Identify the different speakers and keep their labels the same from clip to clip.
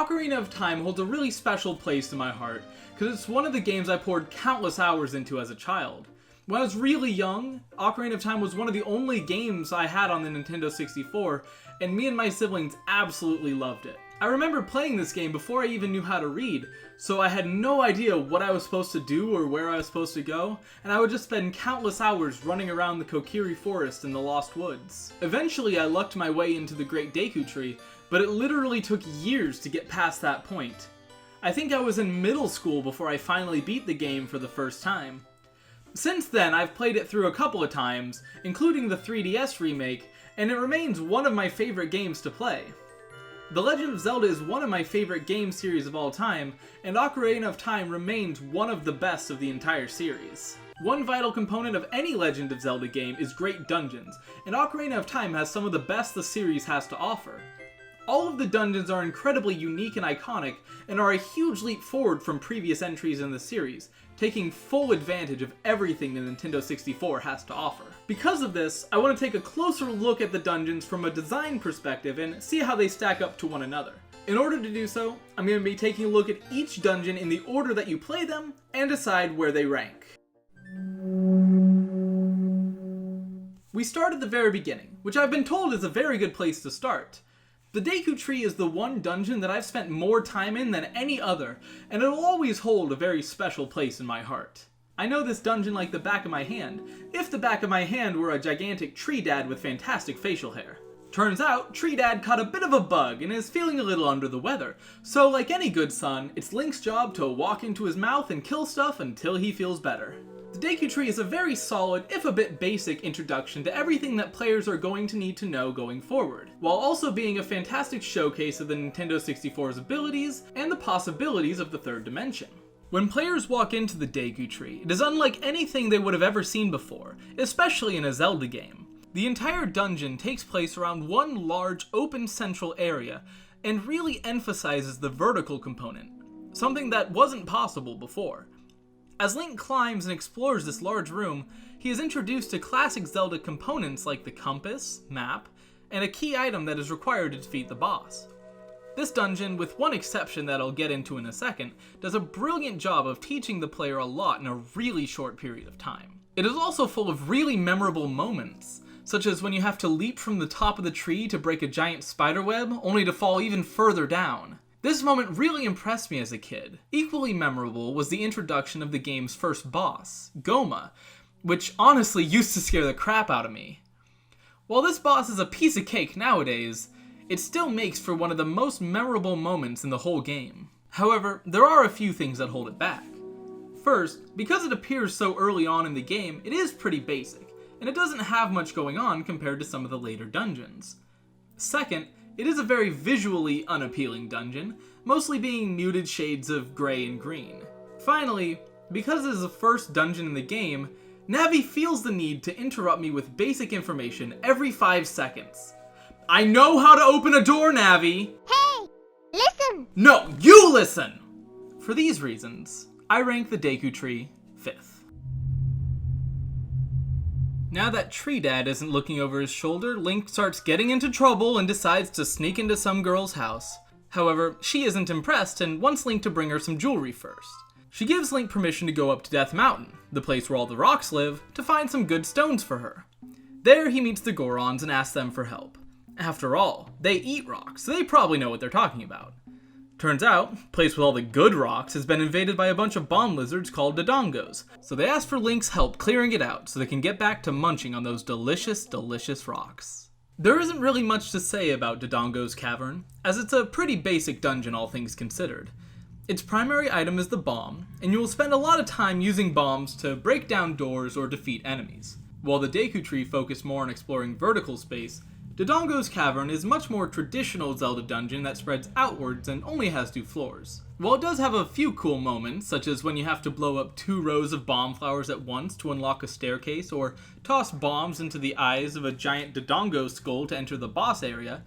Speaker 1: Ocarina of Time holds a really special place in my heart, because it's one of the games I poured countless hours into as a child. When I was really young, Ocarina of Time was one of the only games I had on the Nintendo 64, and me and my siblings absolutely loved it. I remember playing this game before I even knew how to read, so I had no idea what I was supposed to do or where I was supposed to go, and I would just spend countless hours running around the Kokiri Forest in the Lost Woods. Eventually I lucked my way into the Great Deku Tree, but it literally took years to get past that point. I think I was in middle school before I finally beat the game for the first time. Since then, I've played it through a couple of times, including the 3DS remake, and it remains one of my favorite games to play. The Legend of Zelda is one of my favorite game series of all time, and Ocarina of Time remains one of the best of the entire series. One vital component of any Legend of Zelda game is great dungeons, and Ocarina of Time has some of the best the series has to offer. All of the dungeons are incredibly unique and iconic, and are a huge leap forward from previous entries in the series, taking full advantage of everything the Nintendo 64 has to offer. Because of this, I want to take a closer look at the dungeons from a design perspective and see how they stack up to one another. In order to do so, I'm going to be taking a look at each dungeon in the order that you play them, and decide where they rank. We start at the very beginning, which I've been told is a very good place to start. The Deku Tree is the one dungeon that I've spent more time in than any other, and it'll always hold a very special place in my heart. I know this dungeon like the back of my hand, if the back of my hand were a gigantic tree dad with fantastic facial hair. Turns out, Tree Dad caught a bit of a bug and is feeling a little under the weather, so like any good son, it's Link's job to walk into his mouth and kill stuff until he feels better. The Deku Tree is a very solid, if a bit basic, introduction to everything that players are going to need to know going forward, while also being a fantastic showcase of the Nintendo 64's abilities and the possibilities of the third dimension. When players walk into the Deku Tree, it is unlike anything they would have ever seen before, especially in a Zelda game. The entire dungeon takes place around one large open central area, and really emphasizes the vertical component, something that wasn't possible before. As Link climbs and explores this large room, he is introduced to classic Zelda components like the compass, map, and a key item that is required to defeat the boss. This dungeon, with one exception that I'll get into in a second, does a brilliant job of teaching the player a lot in a really short period of time. It is also full of really memorable moments, such as when you have to leap from the top of the tree to break a giant spiderweb, only to fall even further down. This moment really impressed me as a kid. Equally memorable was the introduction of the game's first boss, Goma, which honestly used to scare the crap out of me. While this boss is a piece of cake nowadays, it still makes for one of the most memorable moments in the whole game. However, there are a few things that hold it back. First, because it appears so early on in the game, it is pretty basic, and it doesn't have much going on compared to some of the later dungeons. Second, it is a very visually unappealing dungeon, mostly being muted shades of gray and green. Finally, because it is the first dungeon in the game, Navi feels the need to interrupt me with basic information every 5 seconds. I know how to open a door, Navi!
Speaker 2: Hey! Listen!
Speaker 1: No, you listen! For these reasons, I rank the Deku Tree 5th. Now that Tree Dad isn't looking over his shoulder, Link starts getting into trouble and decides to sneak into some girl's house. However, she isn't impressed and wants Link to bring her some jewelry first. She gives Link permission to go up to Death Mountain, the place where all the rocks live, to find some good stones for her. There he meets the Gorons and asks them for help. After all, they eat rocks, so they probably know what they're talking about. Turns out, the place with all the good rocks has been invaded by a bunch of bomb lizards called Dodongos, so they ask for Link's help clearing it out so they can get back to munching on those delicious, delicious rocks. There isn't really much to say about Dodongo's Cavern, as it's a pretty basic dungeon all things considered. Its primary item is the bomb, and you will spend a lot of time using bombs to break down doors or defeat enemies. While the Deku Tree focused more on exploring vertical space, Dodongo's Cavern is a much more traditional Zelda dungeon that spreads outwards and only has 2 floors. While it does have a few cool moments, such as when you have to blow up 2 rows of bomb flowers at once to unlock a staircase, or toss bombs into the eyes of a giant Dodongo skull to enter the boss area,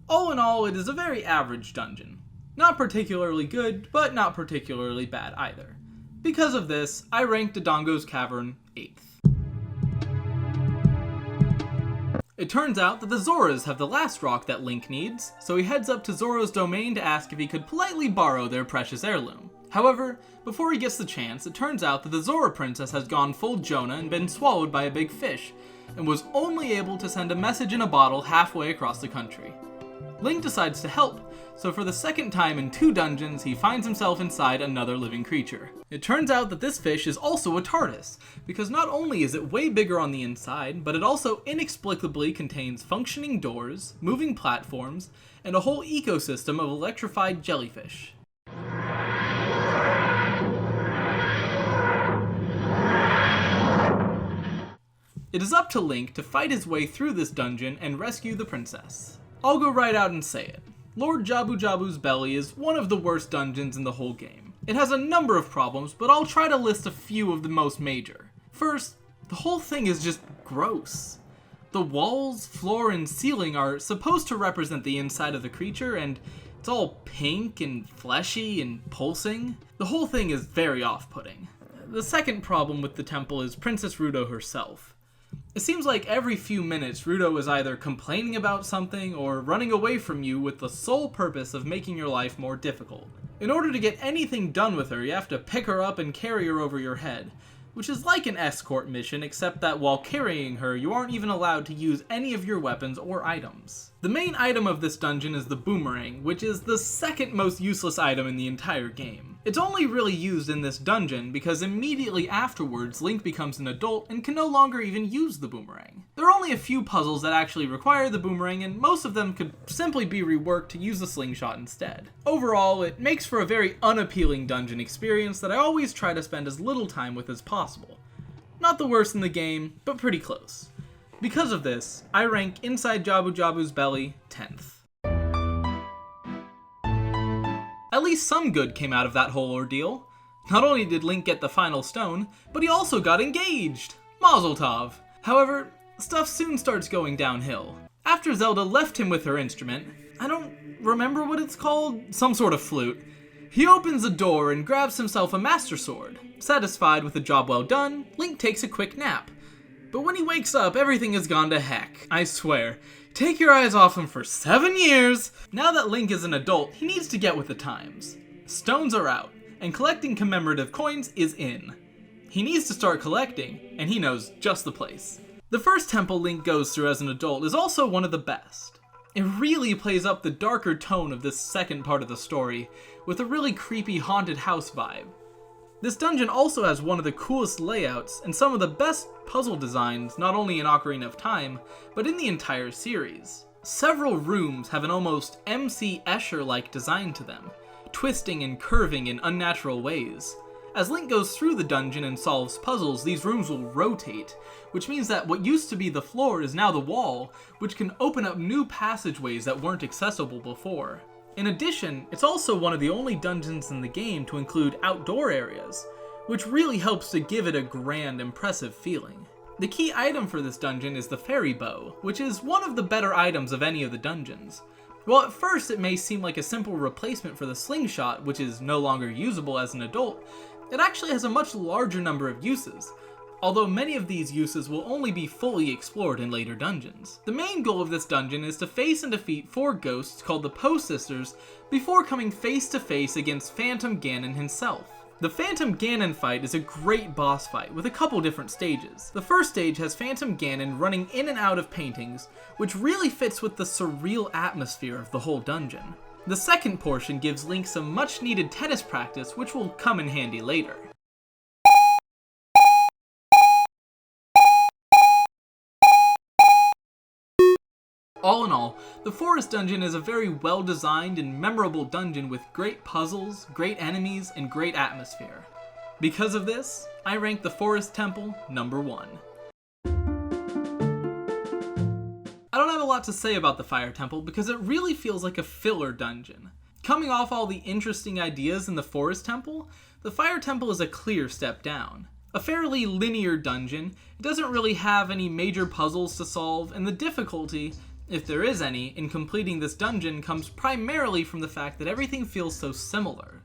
Speaker 1: all in all it is a very average dungeon. Not particularly good, but not particularly bad either. Because of this, I rank Dodongo's Cavern 8th. It turns out that the Zoras have the last rock that Link needs, so he heads up to Zora's domain to ask if he could politely borrow their precious heirloom. However, before he gets the chance, it turns out that the Zora princess has gone full Jonah and been swallowed by a big fish, and was only able to send a message in a bottle halfway across the country. Link decides to help, so for the second time in 2 dungeons, he finds himself inside another living creature. It turns out that this fish is also a TARDIS, because not only is it way bigger on the inside, but it also inexplicably contains functioning doors, moving platforms, and a whole ecosystem of electrified jellyfish. It is up to Link to fight his way through this dungeon and rescue the princess. I'll go right out and say it. Lord Jabu-Jabu's belly is one of the worst dungeons in the whole game. It has a number of problems, but I'll try to list a few of the most major. First, the whole thing is just gross. The walls, floor, and ceiling are supposed to represent the inside of the creature, and it's all pink and fleshy and pulsing. The whole thing is very off-putting. The second problem with the temple is Princess Ruto herself. It seems like every few minutes Ruto is either complaining about something or running away from you with the sole purpose of making your life more difficult. In order to get anything done with her, you have to pick her up and carry her over your head, which is like an escort mission, except that while carrying her, you aren't even allowed to use any of your weapons or items. The main item of this dungeon is the boomerang, which is the second most useless item in the entire game. It's only really used in this dungeon because immediately afterwards Link becomes an adult and can no longer even use the boomerang. There are only a few puzzles that actually require the boomerang, and most of them could simply be reworked to use the slingshot instead. Overall, it makes for a very unappealing dungeon experience that I always try to spend as little time with as possible. Not the worst in the game, but pretty close. Because of this, I rank Inside Jabu-Jabu's Belly 10th. At least some good came out of that whole ordeal. Not only did Link get the final stone, but he also got engaged! Mazel tov! However, stuff soon starts going downhill. After Zelda left him with her instrument, I don't remember what it's called, some sort of flute, he opens a door and grabs himself a Master Sword. Satisfied with a job well done, Link takes a quick nap. But when he wakes up, everything has gone to heck, I swear. Take your eyes off him for 7 years! Now that Link is an adult, he needs to get with the times. Stones are out, and collecting commemorative coins is in. He needs to start collecting, and he knows just the place. The first temple Link goes through as an adult is also one of the best. It really plays up the darker tone of this second part of the story, with a really creepy haunted house vibe. This dungeon also has one of the coolest layouts and some of the best puzzle designs not only in Ocarina of Time, but in the entire series. Several rooms have an almost MC Escher-like design to them, twisting and curving in unnatural ways. As Link goes through the dungeon and solves puzzles, these rooms will rotate, which means that what used to be the floor is now the wall, which can open up new passageways that weren't accessible before. In addition, it's also one of the only dungeons in the game to include outdoor areas, which really helps to give it a grand, impressive feeling. The key item for this dungeon is the fairy bow, which is one of the better items of any of the dungeons. While at first it may seem like a simple replacement for the slingshot, which is no longer usable as an adult, it actually has a much larger number of uses, although many of these uses will only be fully explored in later dungeons. The main goal of this dungeon is to face and defeat 4 ghosts called the Poe Sisters before coming face to face against Phantom Ganon himself. The Phantom Ganon fight is a great boss fight with a couple different stages. The first stage has Phantom Ganon running in and out of paintings, which really fits with the surreal atmosphere of the whole dungeon. The second portion gives Link some much needed tennis practice, which will come in handy later. All in all, the Forest Dungeon is a very well-designed and memorable dungeon with great puzzles, great enemies, and great atmosphere. Because of this, I rank the Forest Temple number 1. I don't have a lot to say about the Fire Temple because it really feels like a filler dungeon. Coming off all the interesting ideas in the Forest Temple, the Fire Temple is a clear step down. A fairly linear dungeon, it doesn't really have any major puzzles to solve, and the difficulty, if there is any, in completing this dungeon comes primarily from the fact that everything feels so similar.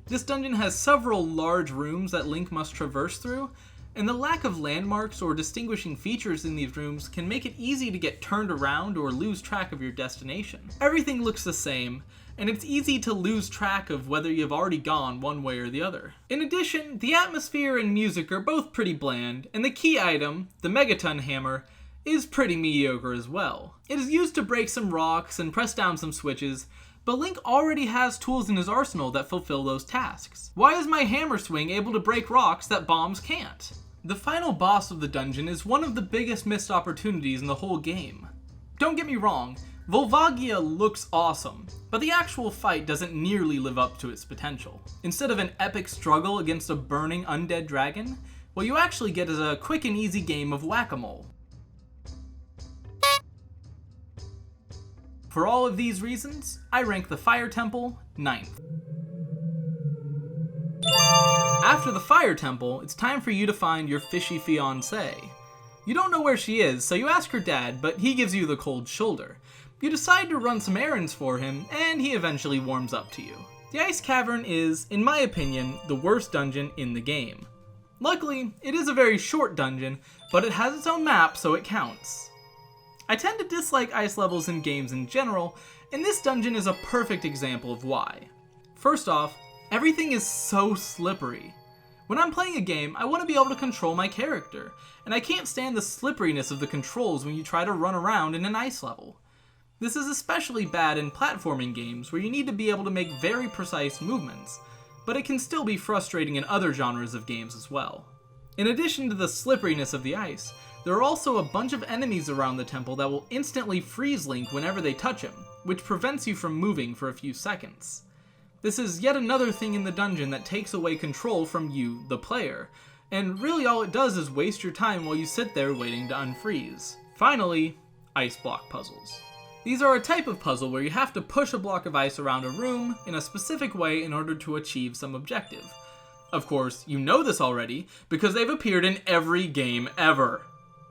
Speaker 1: This dungeon has several large rooms that Link must traverse through, and the lack of landmarks or distinguishing features in these rooms can make it easy to get turned around or lose track of your destination. Everything looks the same, and it's easy to lose track of whether you've already gone one way or the other. In addition, the atmosphere and music are both pretty bland, and the key item, the Megaton Hammer, is pretty mediocre as well. It is used to break some rocks and press down some switches, but Link already has tools in his arsenal that fulfill those tasks. Why is my hammer swing able to break rocks that bombs can't? The final boss of the dungeon is one of the biggest missed opportunities in the whole game. Don't get me wrong, Volvagia looks awesome, but the actual fight doesn't nearly live up to its potential. Instead of an epic struggle against a burning undead dragon, what you actually get is a quick and easy game of whack-a-mole. For all of these reasons, I rank the Fire Temple 9th. After the Fire Temple, it's time for you to find your fishy fiancée. You don't know where she is, so you ask her dad, but he gives you the cold shoulder. You decide to run some errands for him, and he eventually warms up to you. The Ice Cavern is, in my opinion, the worst dungeon in the game. Luckily, it is a very short dungeon, but it has its own map, so it counts. I tend to dislike ice levels in games in general, and this dungeon is a perfect example of why. First off, everything is so slippery. When I'm playing a game, I want to be able to control my character, and I can't stand the slipperiness of the controls when you try to run around in an ice level. This is especially bad in platforming games where you need to be able to make very precise movements, but it can still be frustrating in other genres of games as well. In addition to the slipperiness of the ice, there are also a bunch of enemies around the temple that will instantly freeze Link whenever they touch him, which prevents you from moving for a few seconds. This is yet another thing in the dungeon that takes away control from you, the player, and really all it does is waste your time while you sit there waiting to unfreeze. Finally, ice block puzzles. These are a type of puzzle where you have to push a block of ice around a room in a specific way in order to achieve some objective. Of course, you know this already because they've appeared in every game ever.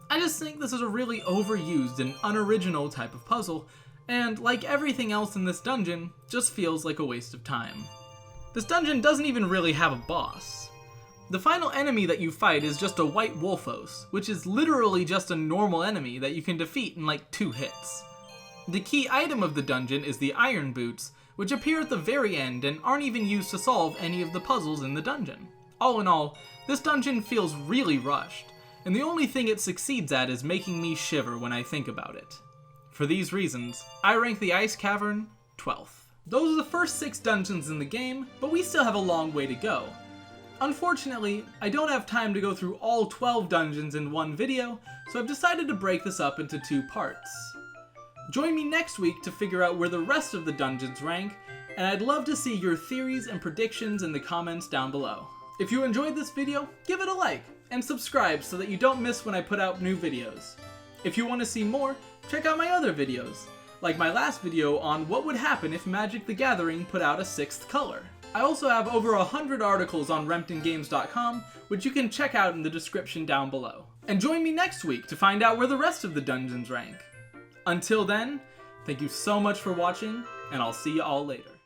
Speaker 1: I just think this is a really overused and unoriginal type of puzzle, and like everything else in this dungeon, just feels like a waste of time. This dungeon doesn't even really have a boss. The final enemy that you fight is just a white Wolfos, which is literally just a normal enemy that you can defeat in like 2 hits. The key item of the dungeon is the Iron Boots, which appear at the very end and aren't even used to solve any of the puzzles in the dungeon. All in all, this dungeon feels really rushed, and the only thing it succeeds at is making me shiver when I think about it. For these reasons, I rank the Ice Cavern 12th. Those are the first 6 dungeons in the game, but we still have a long way to go. Unfortunately, I don't have time to go through all 12 dungeons in one video, so I've decided to break this up into 2 parts. Join me next week to figure out where the rest of the dungeons rank, and I'd love to see your theories and predictions in the comments down below. If you enjoyed this video, give it a like, and subscribe so that you don't miss when I put out new videos. If you want to see more, check out my other videos, like my last video on what would happen if Magic the Gathering put out a 6th color. I also have over 100 articles on RemptonGames.com, which you can check out in the description down below. And join me next week to find out where the rest of the dungeons rank. Until then, thank you so much for watching, and I'll see you all later.